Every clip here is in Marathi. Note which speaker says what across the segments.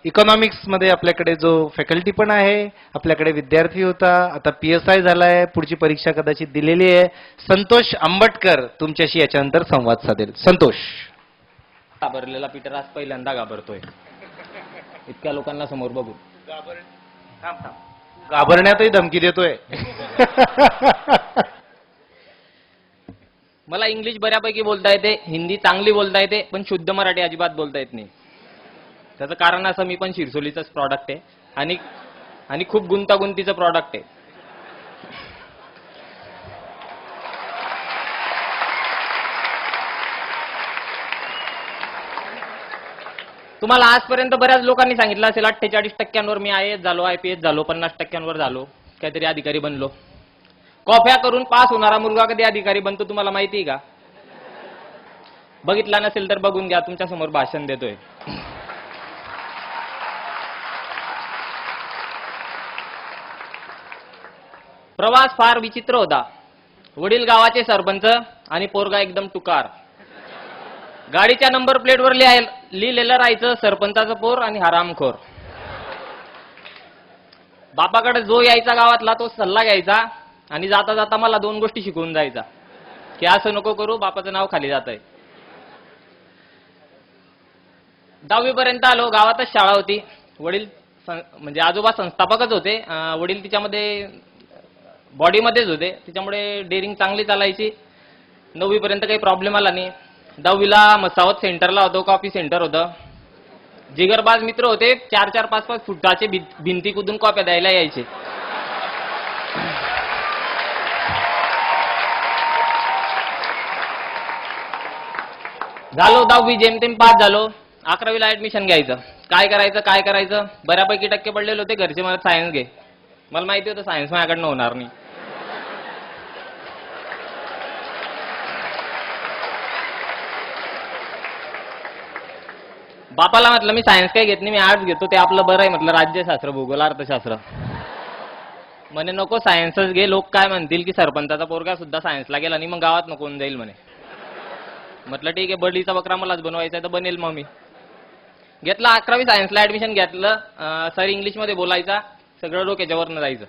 Speaker 1: इकॉनॉमिक्समध्ये आपल्याकडे जो फॅकल्टी पण आहे, आपल्याकडे विद्यार्थी होता, आता PSI झालाय, पुढची परीक्षा कदाचित दिलेली आहे. संतोष आंबटकर तुमच्याशी याच्यानंतर संवाद साधेल. संतोष.
Speaker 2: घाबरलेला पीटर आज पहिल्यांदा घाबरतोय इतक्या लोकांना समोर बघून.
Speaker 1: घाबरण्यातही धमकी देतोय.
Speaker 2: मला इंग्लिश बऱ्यापैकी बोलता येते, हिंदी चांगली बोलता येते, पण शुद्ध मराठी अजिबात बोलता येत नाही. त्याचं कारण असं, मी पण शिरसोलीचंच प्रॉडक्ट आहे आणि खूप गुंतागुंतीचं प्रॉडक्ट आहे. तुम्हाला आजपर्यंत बऱ्याच लोकांनी सांगितलं असेल 48% मी IAS झालो, IPS झालो, 50% झालो, काहीतरी अधिकारी बनलो. कॉफ्या करून पास होणारा मुलगा कधी अधिकारी बनतो तुम्हाला माहिती आहे का? बघितला नसेल तर बघून घ्या, तुमच्या समोर भाषण देतोय. प्रवास फार विचित्र होता. वडील गावाचे सरपंच आणि पोरगा एकदम टुकार. गाडीच्या नंबर प्लेटवर लिहिलेलं राहायचं सरपंचाचं पोर आणि हरामखोर. बापाकडे जो यायचा गावातला तो सल्ला घ्यायचा आणि जाता जाता मला 2 गोष्टी शिकवून जायचा की असं नको करू, बापाचं नाव खाली जात आहे. 10वी पर्यंत आलो, गावातच शाळा होती. वडील म्हणजे आजोबा संस्थापकच होते, वडील तिच्यामध्ये बॉडीमध्येच होते, त्याच्यामुळे डेअरिंग चांगली चालायची. 9वी पर्यंत काही प्रॉब्लेम आला नाही. 10वीला मसावत सेंटरला होतो, कॉफी सेंटर होतं. जिगरबाज मित्र होते, 4-4, 5-5 फुटाचे भिंती कुदून कॉप्या द्यायला यायचे. झालो 10वी जेमतेम पास झालो. 11वीला ऍडमिशन घ्यायचं. काय करायचं बऱ्यापैकी टक्के पडलेले होते. घरचे मला सायन्स घे. मला माहिती होतं सायन्स माझ्याकडनं होणार नाही. बापाला म्हटलं मी सायन्स काही घेत नाही, मी आर्ट्स घेतो, ते आपलं बरं आहे म्हटलं, राज्यशास्त्र, भूगोल, अर्थशास्त्र. म्हणे नको सायन्सच घे, लोक काय म्हणतील की सरपंचाचा पोरगा सुद्धा सायन्सला गेला आणि मग गावात नको होऊन जाईल म्हणे. म्हटलं ठीक आहे, बडीचा बकरा मलाच बनवायचा आहे तर बनेल मग मी. घेतलं 11वी सायन्सला ऍडमिशन घेतलं. सर इंग्लिशमध्ये बोलायचा, सगळं डोक्याच्या वरनं जायचं.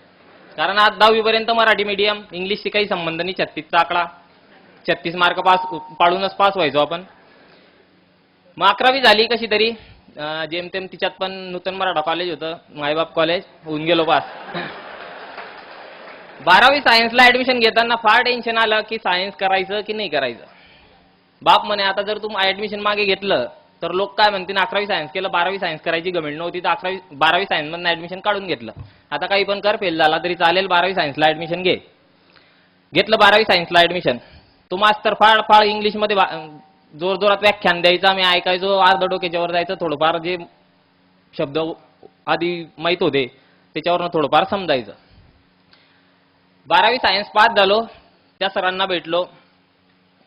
Speaker 2: कारण आज 10वी पर्यंत मराठी मीडियम, इंग्लिशशी काही संबंध नाही. 36चा आकडा, 36 मार्क पाडूनच पास व्हायचो आपण. मग 11वी झाली कशी तरी, जेमतेम तिच्यात पण नूतन मराठा कॉलेज होतं, मायबाप कॉलेज, होऊन गेलो पास. 12वी सायन्सला ऍडमिशन घेताना फार टेन्शन आलं की सायन्स करायचं की नाही करायचं. बाप म्हणे आता जर तू ऍडमिशन मागे घेतलं तर लोक काय म्हणतील, 11वी सायन्स केलं, 12वी सायन्स करायची गमेंट नव्हती तर 12वी सायन्स मधून ऍडमिशन काढून घेतलं. आता काही पण कर, फेल झाला तरी चालेल, 12वी सायन्सला ऍडमिशन घे. घेतलं 12वी सायन्सला ऍडमिशन. तो मास्तर फाळ इंग्लिशमध्ये जोर जोरात व्याख्यान द्यायचा, मी ऐकायचो, अर्ध डोक्याच्या वर जायचं. थोडंफार जे शब्द आधी माहित होते त्याच्यावरनं थोडंफार समजायचं. 12वी सायन्स पास झालो. त्या सरांना भेटलो.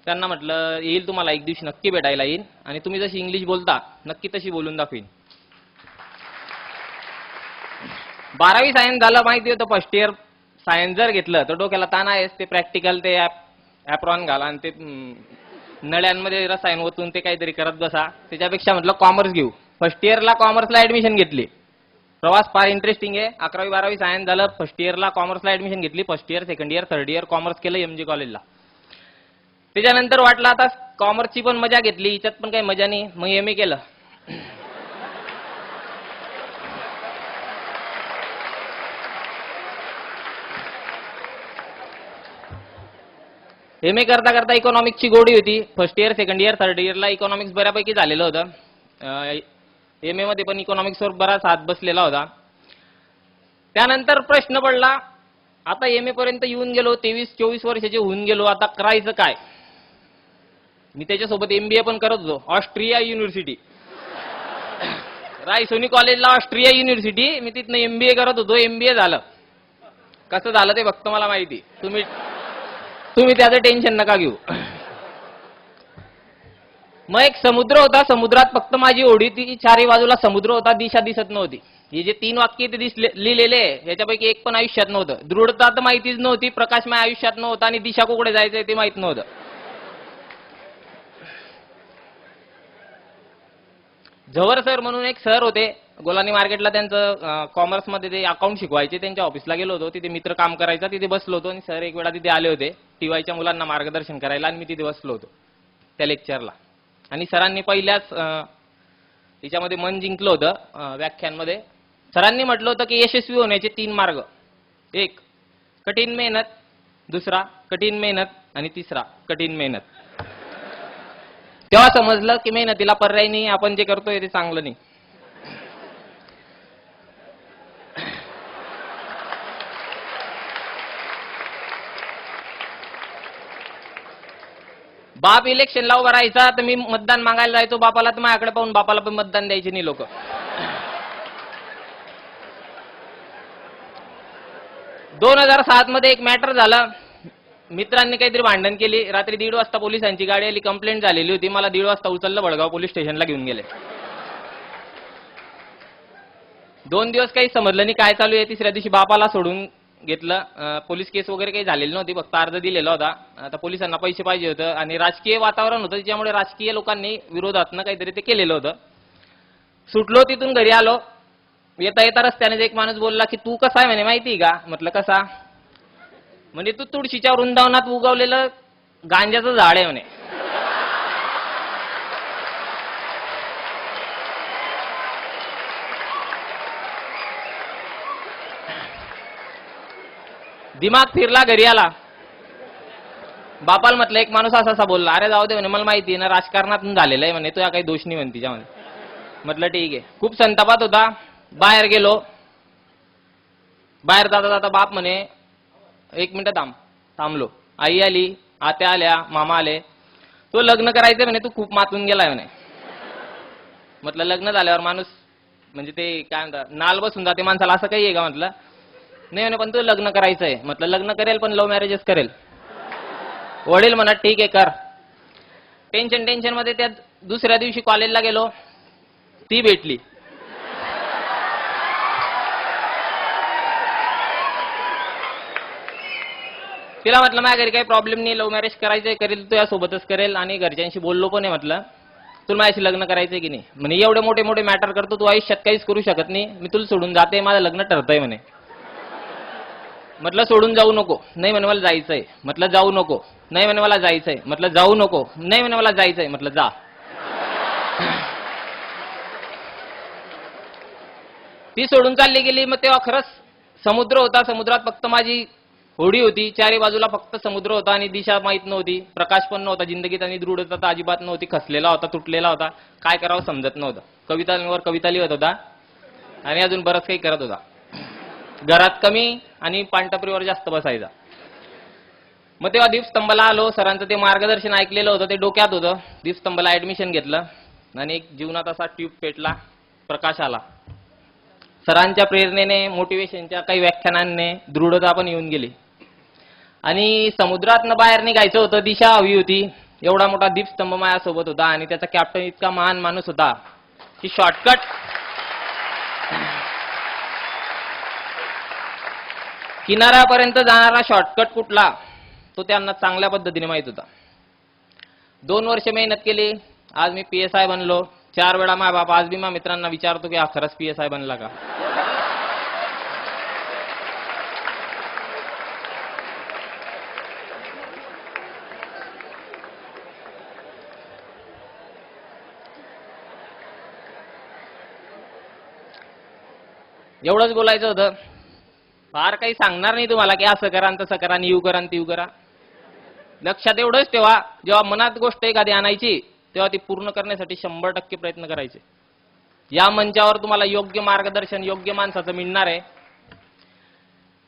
Speaker 2: त्यांना म्हटलं येईल तुम्हाला एक दिवशी नक्की भेटायला येईल आणि तुम्ही जशी इंग्लिश बोलता नक्की तशी बोलून दाखवीन. 12वी सायन्स झालं, माहिती होतं फर्स्ट इयर सायन्स जर घेतलं तर डोक्याला ताण आहेच. ते प्रॅक्टिकल, ते ॲप्रॉन घाला आणि ते नळ्यांमध्ये रसायन ओतून ते काहीतरी करत बसा. त्याच्यापेक्षा म्हटलं कॉमर्स घेऊ. फर्स्ट इयरला कॉमर्सला ऍडमिशन घेतली. प्रवास फार इंटरेस्टिंग आहे. 11वी 12वी सायन्स झालं, फर्स्ट इयरला कॉमर्सला ऍडमिशन घेतली. First year, second year, third year commerce केलं MG कॉलेजला. त्याच्यानंतर वाटलं आता कॉमर्सची पण मजा घेतली, हिच्यात पण काही मजा नाही, मग MA केलं. MA करता करता इकॉनॉमिक्सची गोडी होती. First year, second year, third इयरला इकॉनॉमिक्स बऱ्यापैकी झालेलं होतं. MA मध्ये पण इकॉनॉमिक्सवर बराच हात बसलेला होता. त्यानंतर प्रश्न पडला, आता MA पर्यंत येऊन गेलो, 23-24 वर्षाचे होऊन गेलो, आता करायचं काय? मी त्याच्यासोबत MBA पण करत होतो, ऑस्ट्रिया युनिव्हर्सिटी, रायसोनी कॉलेजला ऑस्ट्रिया युनिव्हर्सिटी. मी तिथनं MBA करत होतो. MBA झालं. कसं झालं ते फक्त मला माहिती, तुम्ही त्याचं टेन्शन नका घेऊ. मग एक समुद्र होता, समुद्रात फक्त माझी ओढी, ती चारही बाजूला समुद्र होता, दिशा दिसत नव्हती. हे जे 3 वाक्य ते लिहिलेले याच्यापैकी एक पण आयुष्यात नव्हतं. दृढता तर माहितीच नव्हती, प्रकाशमय आयुष्यात नव्हता आणि दिशा कुठे जायचंय ते माहित नव्हतं. झवर सर म्हणून एक सर होते गोलानी मार्केटला, त्यांचं कॉमर्समध्ये ते अकाउंट शिकवायचे. त्यांच्या ऑफिसला गेलो होतो, तिथे मित्र काम करायचा, तिथे बसलो होतो आणि सर एक वेळा तिथे आले होते टीवायच्या मुलांना मार्गदर्शन करायला आणि मी तिथे बसलो होतो त्या लेक्चरला. आणि सरांनी पहिल्याच तिच्यामध्ये मन जिंकलं होतं व्याख्यानमध्ये. सरांनी म्हटलं होतं की यशस्वी होण्याचे 3 मार्ग. एक कठीण मेहनत, दुसरा कठीण मेहनत आणि तिसरा कठीण मेहनत. तेव्हा समजलं की मेहनतीला पर्याय नाही, आपण जे करतोय ते चांगलं नाही. बाप इलेक्शनला उभा राहायचा तर मी मतदान मागायला जायचो बापाला, तर माझ्याकडे पाहून बापाला पण मतदान द्यायचे नाही लोक. 2007 मध्ये एक मॅटर झालं. मित्रांनी काहीतरी भांडण केली. रात्री 1:30 वाजता पोलिसांची गाडी आली, कंप्लेंट झालेली होती. मला 1:30 वाजता उचललं, बळगाव पोलीस स्टेशनला घेऊन गेले. 2 दिवस काही समजलं नाही काय चालू आहे. तिसऱ्या दिवशी बापाला सोडून घेतलं. पोलीस केस वगैरे काही झालेली नव्हती, फक्त अर्ज दिलेला होता. आता पोलिसांना पैसे पाहिजे होतं आणि राजकीय वातावरण होतं, त्याच्यामुळे राजकीय लोकांनी विरोधातनं काहीतरी ते केलेलं होतं. सुटलो, तिथून घरी आलो. येता येता रस्त्याने एक माणूस बोलला की तू कसा आहे म्हणे माहिती का? म्हटलं कसा? म्हणजे तू तुळशीच्या वृंदावनात उगवलेलं गांजाचं झाड आहे म्हणे. दिमाग फिरला, घरी आला. बापाला म्हटलं एक माणूस असा असा बोलला. अरे जाऊ दे म्हणे, मला माहिती आहे ना, राजकारणातून झालेलं आहे म्हणे, तुझा काही दोष नाही म्हणे तिच्यामध्ये. म्हटलं ठीक आहे. खूप संतापात होता. बाहेर गेलो. बाहेर जाता जाता बाप म्हणे 1 मिनिट थांबलो. आई आली, आत्या आल्या, मामा आले. तो लग्न करायचं म्हणे, तू खूप मातून गेलाय म्हणे. म्हटलं लग्न झाल्यावर माणूस म्हणजे ते काय म्हणतात नाल बसून जाते माणसाला, असं काही आहे का? म्हटलं नाही म्हणे, पण तू लग्न करायचंय. म्हटलं लग्न करेल पण लव्ह मॅरेजच करेल. वडील म्हणत ठीक आहे कर. टेन्शन मध्ये त्या दुसऱ्या दिवशी कॉलेजला गेलो. ती भेटली. तिला म्हटलं माझ्या घरी काही प्रॉब्लेम नाही, लव्ह मॅरेज करायचंय, करेल तुझ्या सोबतच करेल आणि घरच्यांशी बोललो पण आहे. म्हटलं तुला माझ्याशी लग्न करायचंय की नाही? म्हणे एवढे मोठे मोठे मॅटर करतो तू, आयुष्यात काहीच करू शकत नाही, मी तुला सोडून जाते, माझं लग्न ठरतंय म्हणे. म्हटलं सोडून जाऊ नको. नाही म्हणे मला जायचंय. म्हटलं जाऊ नको. नाही म्हणे मला जायचंय. म्हटलं जाऊ नको. नाही म्हणे मला जायचंय. म्हटलं जा. ती सोडून चालली गेली. मग तेव्हा खरंच समुद्र होता. समुद्रात फक्त माझी होडी होती. चारी बाजूला फक्त समुद्र होता आणि दिशा माहित नव्हती. प्रकाश पण नव्हता जिंदगीत आणि दृढता तर अजिबात नव्हती. खसलेला होता, तुटलेला होता. काय करावं समजत नव्हतं. कवितांवर कविता लिहत होता आणि अजून बरंच काही करत होता. घरात कमी आणि पानटपरीवर जास्त बसायचा. मग तेव्हा दीपस्तंभाला आलो. सरांचं ते मार्गदर्शन ऐकलेलं होतं, ते डोक्यात होतं. दीपस्तंभाला ऍडमिशन घेतलं आणि एक जीवनात असा ट्यूब पेटला, प्रकाश आला. सरांच्या प्रेरणेने, मोटिवेशनच्या काही व्याख्यानांनी दृढता पण येऊन गेली आणि समुद्रातनं बाहेर निघायचं होतं. दिशा हवी होती. एवढा मोठा दीपस्तंभ माझ्यासोबत होता आणि त्याचा कॅप्टन इतका महान माणूस होता की शॉर्टकट किनाऱ्यापर्यंत जाणारा शॉर्टकट कुठला तो त्यांना चांगल्या पद्धतीने माहित होता. 2 वर्ष मेहनत केली. आज मी PSI बनलो. 4 वेळा माझा बाप आज बी माझ्या मित्रांना विचारतो की हा खरंच PSI बनला का? एवढंच बोलायचं होतं. फार काही सांगणार नाही तुम्हाला की असं करा आणि तसं करा आणि येऊ करा आणि ती करा. लक्षात एवढंच ठेवा, जेव्हा मनात गोष्ट एखादी आणायची तेव्हा ती पूर्ण करण्यासाठी 100% प्रयत्न करायचे. या मंचावर तुम्हाला योग्य मार्गदर्शन योग्य माणसाचं मिळणार आहे.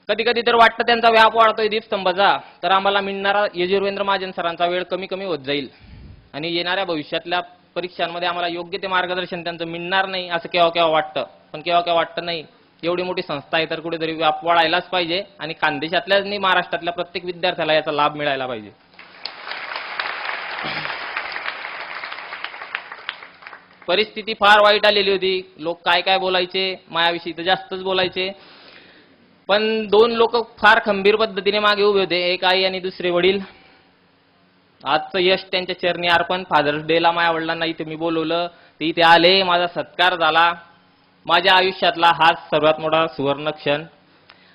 Speaker 2: कधी कधी तर वाटतं त्यांचा व्याप वाढतोय दीपस्तंभाचा, तर आम्हाला मिळणारा यजुर्वेंद्र महाजन सरांचा वेळ कमी कमी होत जाईल आणि येणाऱ्या भविष्यातल्या परीक्षांमध्ये आम्हाला योग्य ते मार्गदर्शन त्यांचं मिळणार नाही असं केव्हा केव्हा वाटतं. पण केव्हा केव्हा वाटतं नाही, एवढी मोठी संस्था आहे तर कुठेतरी व्याप वाढायलाच पाहिजे आणि खानदेशातल्याच नाही महाराष्ट्रातल्या प्रत्येक विद्यार्थ्याला याचा लाभ मिळायला पाहिजे. परिस्थिती फार वाईट आलेली होती. लोक काय काय बोलायचे, मायाविषयी तर जास्तच बोलायचे. पण 2 लोक फार खंबीर पद्धतीने मागे उभे होते, एक आई आणि दुसरे वडील. आजचं यश त्यांच्या चरणी अर्पण. फादर्स डेला माझ्या वडिलांना इथे मी बोलवलं. ते इथे आले, माझा सत्कार झाला. माझ्या आयुष्यातला हाच सर्वात मोठा सुवर्ण क्षण.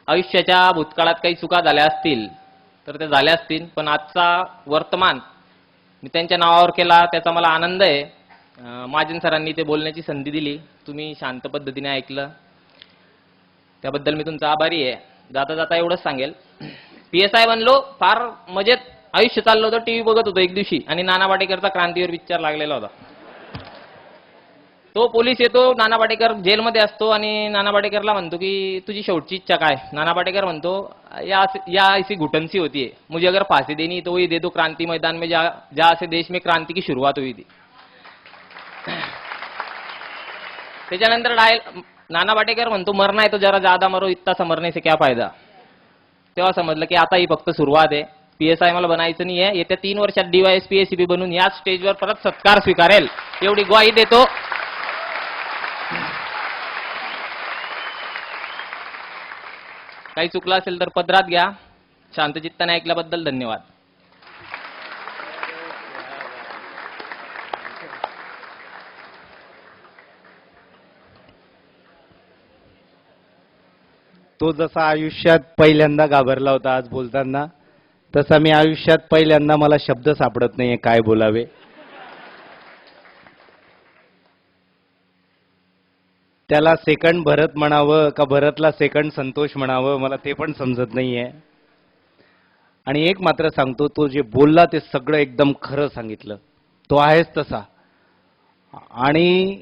Speaker 2: आयुष्याच्या भूतकाळात काही चुका झाल्या असतील तर त्या झाल्या असतील, पण आजचा वर्तमान मी त्यांच्या नावावर केला, त्याचा मला आनंद आहे. महाजन सरांनी ते बोलण्याची संधी दिली, तुम्ही शांत पद्धतीने ऐकलं, त्याबद्दल मी तुमचा आभारी आहे. जाता जाता एवढंच सांगेल, PSI बनलो, फार मजेत आयुष्य चाललं होतं. टीव्ही बघत होतो एक दिवशी आणि नाना पाटेकरचा क्रांतीवीर पिक्चर लागलेला होता. तो पोलीस येतो, नाना पाटेकर जेलमध्ये असतो आणि नाना पाटेकरला म्हणतो की तुझी शेवटची इच्छा काय? नाना पाटेकर म्हणतो या ऐसी घुटन सी होती है, मुझे अगर फांसी देनी तो वही दे दो, क्रांति मैदान में जहाँ से देश में क्रांति की शुरुआत हुई थी. त्याच्यानंतर नाना पाटेकर म्हणतो मरना है तो जरा ज्यादा मरो, इतना सा मरने से क्या फायदा. तेव्हा समजलं की आता ही फक्त सुरुवात आहे. PSI मला बनायचं नाही आहे. येत्या 3 वर्षात DYSP ACP बनून याच स्टेजवर परत सत्कार स्वीकारेल एवढी ग्वाही देतो. काही चुकलं असेल तर पदरात घ्या. शांतचित्ताने ऐकल्याबद्दल धन्यवाद.
Speaker 1: तो जसा आयुष्यात पहिल्यांदा घाबरला होता आज बोलताना, तसा मी आयुष्यात पहिल्यांदा मला शब्द सापडत नाहीये काय बोलावे. त्याला सेकंड भरत म्हणावं का भरतला सेकंड संतोष म्हणावं मला ते पण समजत नाहीये. आणि एक मात्र सांगतो, तो जे बोलला ते सगळं एकदम खरं सांगितलं. तो आहेच तसा. आणि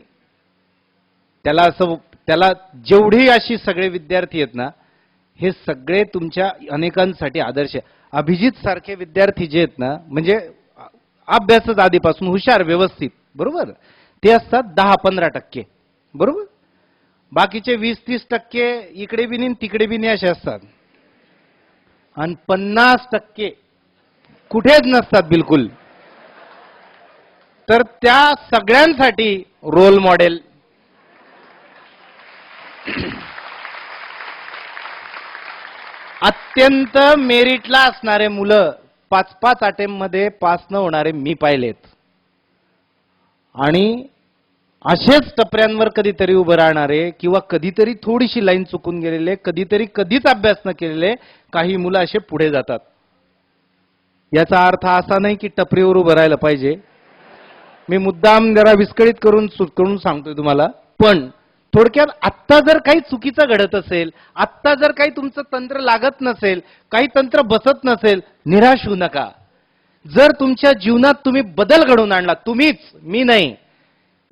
Speaker 1: त्याला जेवढी अशी सगळे विद्यार्थी आहेत ना, हे सगळे तुमच्या अनेकांसाठी आदर्श आहे. अभिजित सारखे विद्यार्थी जे आहेत ना, म्हणजे अभ्यासच आधीपासून हुशार व्यवस्थित, बरोबर, ते असतात 10-15%, बरोबर. बाकीचे 20-30% इकडे बी नाही तिकडे बी नाही असे असतात. आणि 50% कुठेच नसतात बिलकुल. तर त्या सगळ्यांसाठी रोल मॉडेल अत्यंत मेरिटला असणारे मुलं 5-5 अटेम्प्ट मध्ये पास न होणारे मी पाहिलेत. आणि असेच टपऱ्यांवर कधीतरी उभं राहणारे किंवा कधीतरी थोडीशी लाईन चुकून गेलेले, कधीच अभ्यास न केलेले काही मुलं असे पुढे जातात. याचा अर्थ असा नाही की टपरीवर उभं राहायला पाहिजे. मी मुद्दाम जरा विस्कळीत करून सांगतोय तुम्हाला. पण थोडक्यात आत्ता जर काही चुकीचं घडत असेल, आत्ता जर काही तुमचं तंत्र लागत नसेल, काही तंत्र बसत नसेल, निराश होऊ नका. जर तुमच्या जीवनात तुम्ही बदल घडवून आणला, तुम्हीच, मी नाही,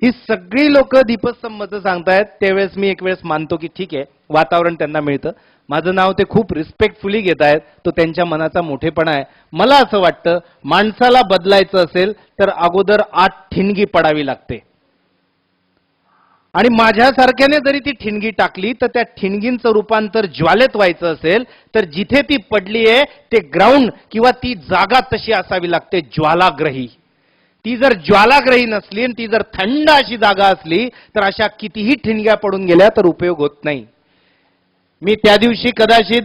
Speaker 1: ही सगळी लोक दीपस्तंभचं सांगतायत, त्यावेळेस मी एक वेळेस मानतो की ठीक आहे, वातावरण त्यांना मिळतं. माझं नाव ते खूप रिस्पेक्टफुली घेत आहेत, तो त्यांच्या मनाचा मोठेपणा आहे. मला असं वाटतं माणसाला बदलायचं असेल तर अगोदर 8 ठिणगी पडावी लागते. आणि माझ्यासारख्याने जरी ती ठिणगी टाकली तर त्या ठिणगींचं रूपांतर ज्वालेत व्हायचं असेल तर जिथे ती पडली आहे ते ग्राउंड किंवा ती जागा तशी असावी लागते, ज्वालाग्रही. ती जर ज्वालाग्रही नसली आणि ती जर थंड अशी जागा असली तर अशा कितीही ठिणग्या पडून गेल्या तर उपयोग होत नाही. मी त्या दिवशी कदाचित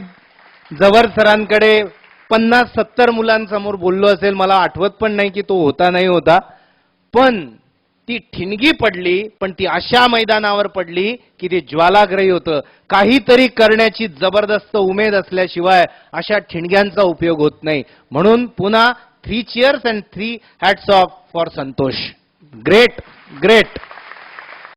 Speaker 1: जवर सरांकडे 50-70 मुलांसमोर बोललो असेल, मला आठवत पण नाही की तो होता नाही होता. पण ती ठिणगी पडली, पण ती अशा मैदानावर पडली की ते ज्वालाग्रही होतं. काहीतरी करण्याची जबरदस्त उमेद असल्याशिवाय अशा ठिणग्यांचा उपयोग होत नाही. म्हणून पुन्हा 3 cheers and 3 hats off for Santosh. Great, great.